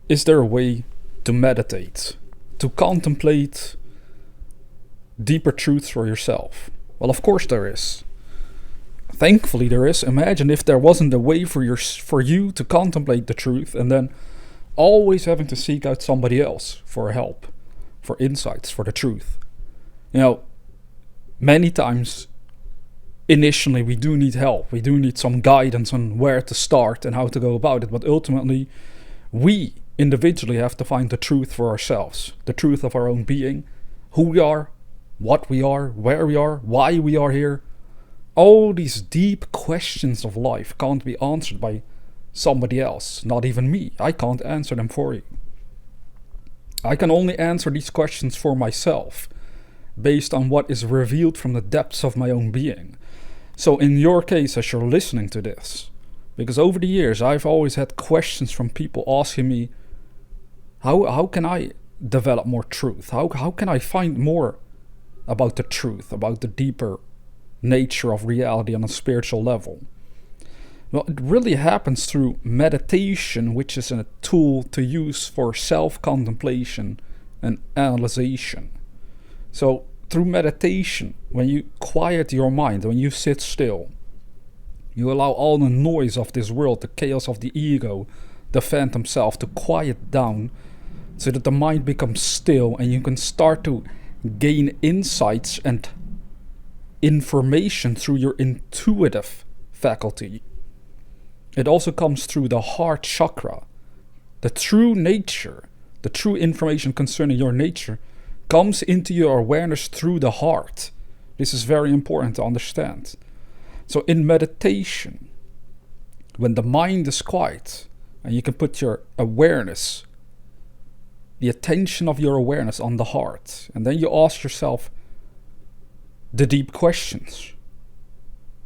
Is there a way to meditate, to contemplate deeper truths for yourself? Well, of course there is. Thankfully there is. Imagine if there wasn't a way for you to contemplate the truth and then always having to seek out somebody else for help, for insights, for the truth. Many times initially we do need help. We do need some guidance on where to start and how to go about it, but ultimately we individually have to find the truth for ourselves, the truth of our own being, who we are, what we are, where we are, why we are here. All these deep questions of life can't be answered by somebody else, not even me. I can't answer them for you. I can only answer these questions for myself, based on what is revealed from the depths of my own being. So in your case, as you're listening to this, because over the years I've always had questions from people asking me, how can I develop more truth? How can I find more about the truth, about the deeper nature of reality on a spiritual level? Well, it really happens through meditation, which is a tool to use for self-contemplation and analyzation. So through meditation, when you quiet your mind, when you sit still, you allow all the noise of this world, the chaos of the ego, the phantom self, to quiet down so that the mind becomes still and you can start to gain insights and information through your intuitive faculty. It also comes through the heart chakra. The true nature, the true information concerning your nature comes into your awareness through the heart. This is very important to understand. So in meditation, when the mind is quiet and you can put your awareness, the attention of your awareness on the heart, and then you ask yourself the deep questions.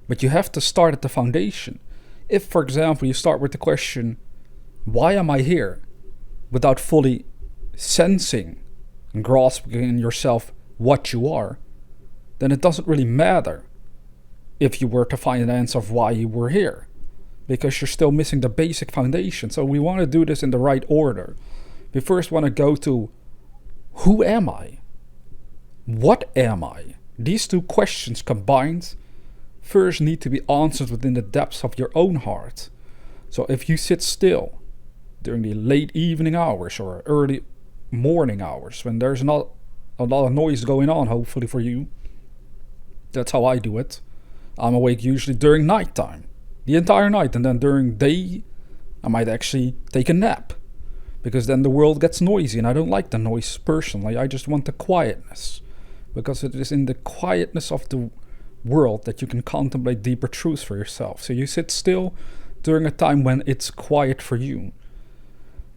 But you have to start at the foundation. If, for example, you start with the question, why am I here? Without fully sensing and grasping in yourself what you are, then it doesn't really matter if you were to find an answer of why you were here, because you're still missing the basic foundation. So we want to do this in the right order. We first want to go to, who am I? What am I? These two questions combined first need to be answered within the depths of your own heart. So if you sit still during the late evening hours or early morning hours, when there's not a lot of noise going on, hopefully for you, that's how I do it. I'm awake usually during nighttime, the entire night, and then during day I might actually take a nap, because then the world gets noisy and I don't like the noise personally. I just want the quietness, because it is in the quietness of the world that you can contemplate deeper truths for yourself. So you sit still during a time when it's quiet for you.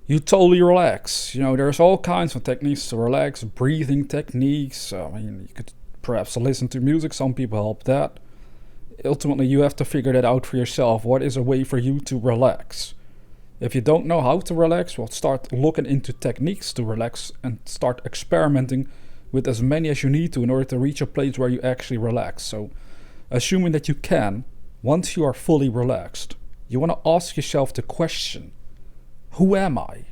You totally relax. There's all kinds of techniques to relax, breathing techniques. You could perhaps listen to music. Some people help that. Ultimately, you have to figure that out for yourself. What is a way for you to relax? If you don't know how to relax, well, start looking into techniques to relax and start experimenting with as many as you need to in order to reach a place where you actually relax. So, assuming that you can, once you are fully relaxed, you want to ask yourself the question, who am I?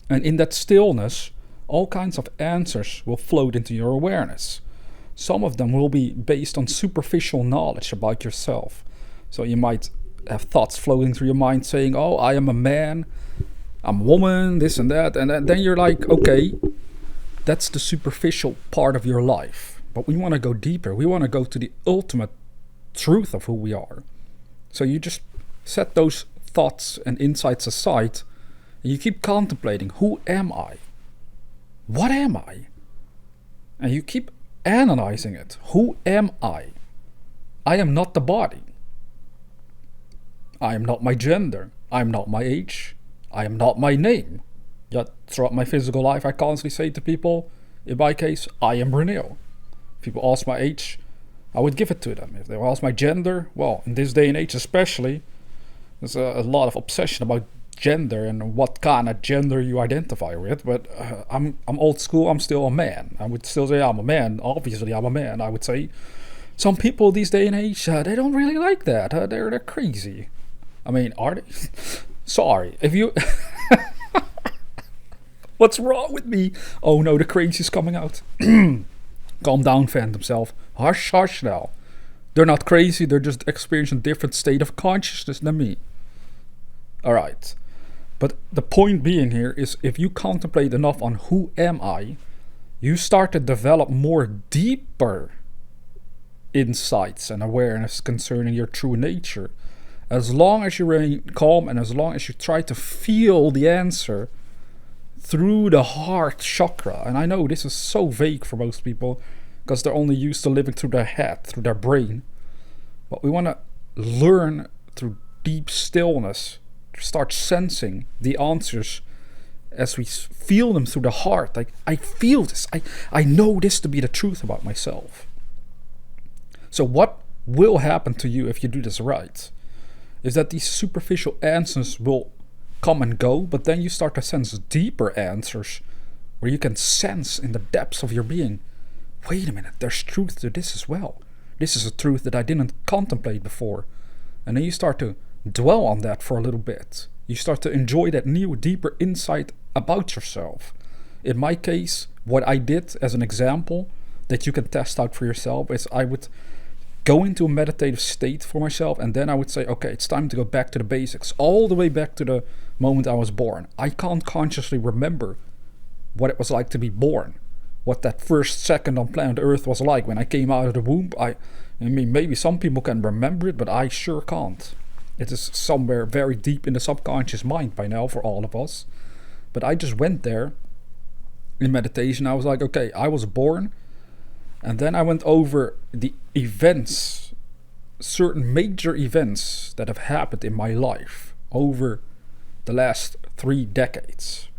And in that stillness, all kinds of answers will float into your awareness. Some of them will be based on superficial knowledge about yourself. So you might have thoughts floating through your mind saying, oh, I am a man, I'm a woman, this and that. And then you're like, okay, that's the superficial part of your life. But we want to go deeper. We want to go to the ultimate truth of who we are. So you just set those thoughts and insights aside, and you keep contemplating, who am I? What am I? And you keep analyzing it. Who am I? I am not the body. I am not my gender. I am not my age. I am not my name. Yet throughout my physical life, I constantly say to people, in my case, I am Renil. If people ask my age, I would give it to them. If they ask my gender, well, in this day and age especially, there's a lot of obsession about gender and what kind of gender you identify with. But I'm old school. I'm still a man. I would still say I'm a man. Obviously, I'm a man. I would say some people these day and age, they don't really like that. They're crazy. I mean, are they? Sorry if you. What's wrong with me? Oh no, the crazy's coming out. Calm down, Phantom Self. Hush, hush now. They're not crazy, they're just experiencing a different state of consciousness than me. Alright. But the point being here is, if you contemplate enough on who am I, you start to develop more deeper insights and awareness concerning your true nature. As long as you remain calm and as long as you try to feel the answer through the heart chakra. And I know this is so vague for most people because they're only used to living through their head, through their brain. But we want to learn through deep stillness to start sensing the answers as we feel them through the heart. Like, I feel this. I know this to be the truth about myself. So what will happen to you if you do this right is that these superficial answers will come and go, but then you start to sense deeper answers where you can sense in the depths of your being, wait a minute, there's truth to this as well. This is a truth that I didn't contemplate before. And then you start to dwell on that for a little bit. You start to enjoy that new, deeper insight about yourself. In my case, what I did as an example that you can test out for yourself is I would go into a meditative state for myself, and then I would say, okay, it's time to go back to the basics, all the way back to the moment I was born. I can't consciously remember what it was like to be born, what that first second on planet Earth was like when I came out of the womb. I mean, maybe some people can remember it, but I sure can't. It is somewhere very deep in the subconscious mind by now for all of us. But I just went there in meditation. I was like, okay, I was born. And then I went over the events, certain major events that have happened in my life over the last 3 decades.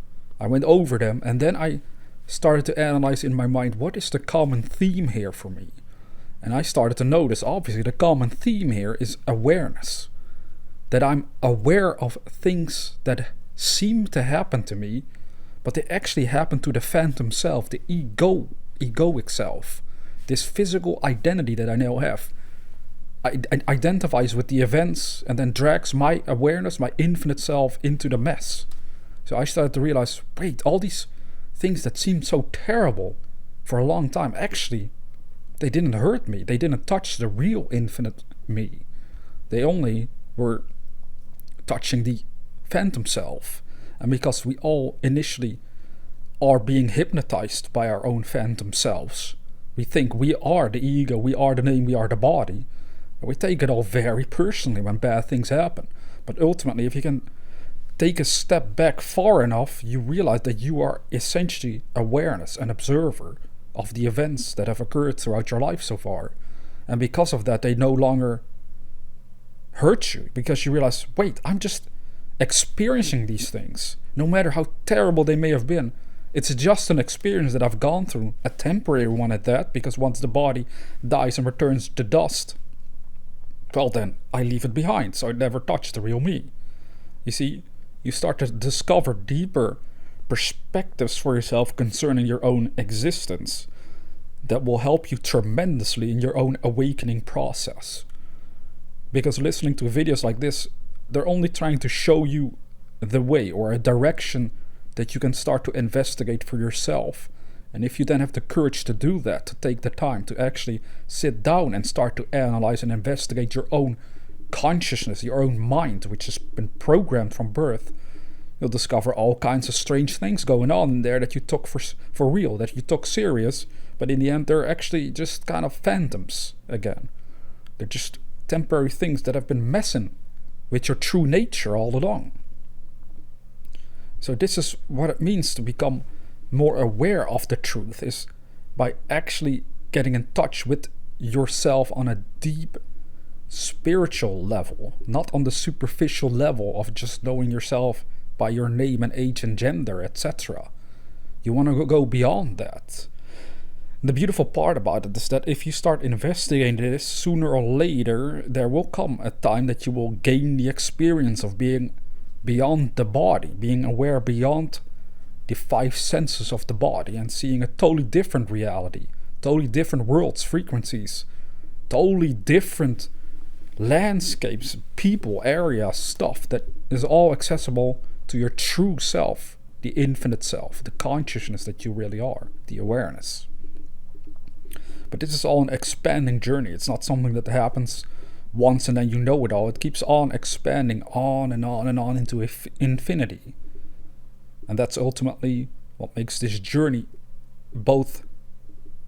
I went over them, and then I started to analyze in my mind, what is the common theme here for me? And I started to notice, obviously, the common theme here is awareness. That I'm aware of things that seem to happen to me, but they actually happen to the phantom self, the egoic self. This physical identity that I now have identifies with the events and then drags my awareness, my infinite self, into the mess. So I started to realize, wait, all these things that seemed so terrible for a long time, actually, they didn't hurt me. They didn't touch the real infinite me. They only were touching the phantom self. And because we all initially are being hypnotized by our own phantom selves, we think we are the ego, we are the name, we are the body. And we take it all very personally when bad things happen. But ultimately, if you can take a step back far enough, you realize that you are essentially awareness, an observer of the events that have occurred throughout your life so far. And because of that, they no longer hurt you, because you realize, wait, I'm just experiencing these things. No matter how terrible they may have been, it's just an experience that I've gone through, a temporary one at that, because once the body dies and returns to dust, well then, I leave it behind, so I never touch the real me. You see, you start to discover deeper perspectives for yourself concerning your own existence that will help you tremendously in your own awakening process. Because listening to videos like this, they're only trying to show you the way or a direction that you can start to investigate for yourself. And if you then have the courage to do that, to take the time to actually sit down and start to analyze and investigate your own consciousness, your own mind, which has been programmed from birth, you'll discover all kinds of strange things going on in there that you took for real, that you took serious, but in the end they're actually just kind of phantoms again. They're just temporary things that have been messing with your true nature all along. So this is what it means to become more aware of the truth, is by actually getting in touch with yourself on a deep spiritual level, not on the superficial level of just knowing yourself by your name and age and gender, etc. You want to go beyond that. The beautiful part about it is that if you start investigating this, sooner or later there will come a time that you will gain the experience of being beyond the body, being aware beyond the 5 senses of the body and seeing a totally different reality, totally different worlds, frequencies, totally different landscapes, people, areas, stuff that is all accessible to your true self the infinite self, the consciousness that you really are, the awareness. But this is all an expanding journey. It's not something that happens once and then you know it all. It keeps on expanding on and on and on into infinity. And that's ultimately what makes this journey both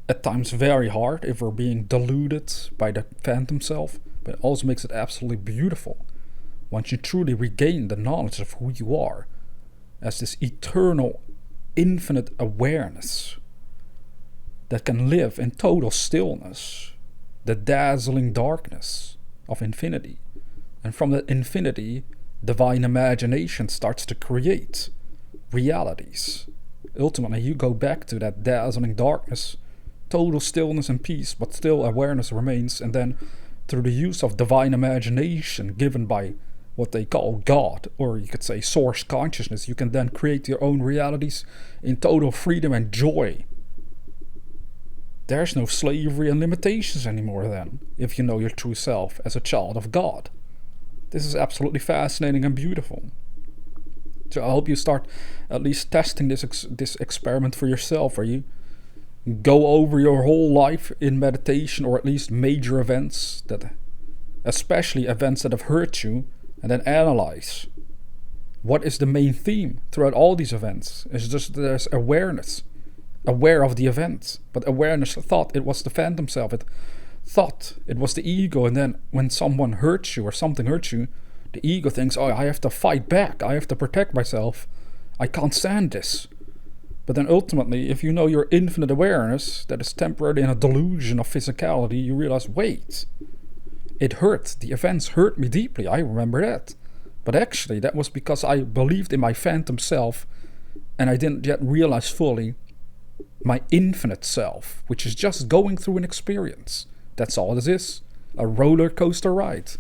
at times very hard if we're being deluded by the phantom self, but it also makes it absolutely beautiful once you truly regain the knowledge of who you are as this eternal, infinite awareness that can live in total stillness, the dazzling darkness of infinity. And from that infinity, divine imagination starts to create realities. Ultimately, you go back to that dazzling darkness, total stillness and peace, but still awareness remains. And then through the use of divine imagination given by what they call God, or you could say source consciousness, you can then create your own realities in total freedom and joy. There's no slavery and limitations anymore then, if you know your true self as a child of God. This is absolutely fascinating and beautiful. So I hope you start at least testing this experiment for yourself, where you go over your whole life in meditation, or at least major events, that, especially events that have hurt you, and then analyze what is the main theme throughout all these events. It's just there's awareness, aware of the event, but awareness thought it was the phantom self. It thought it was the ego, and then when someone hurts you or something hurts you, the ego thinks, oh, I have to fight back, I have to protect myself, I can't stand this. But then ultimately, if you know your infinite awareness that is temporarily in a delusion of physicality, you realize, wait, it hurt, the events hurt me deeply, I remember that. But actually, that was because I believed in my phantom self, and I didn't yet realize fully my infinite self, which is just going through an experience. That's all it is, a roller coaster ride.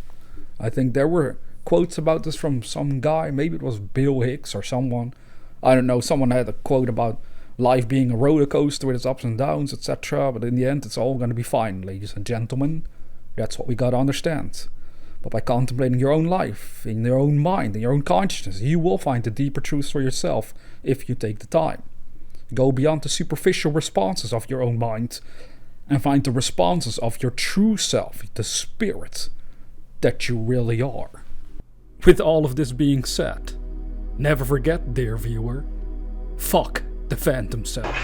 I think there were quotes about this from some guy, maybe it was Bill Hicks or someone. I don't know, someone had a quote about life being a roller coaster with its ups and downs, etc. But in the end, it's all going to be fine, ladies and gentlemen. That's what we got to understand. But by contemplating your own life, in your own mind, in your own consciousness, you will find the deeper truths for yourself if you take the time. Go beyond the superficial responses of your own mind and find the responses of your true self, the spirit that you really are. With all of this being said, never forget, dear viewer, fuck the phantom self.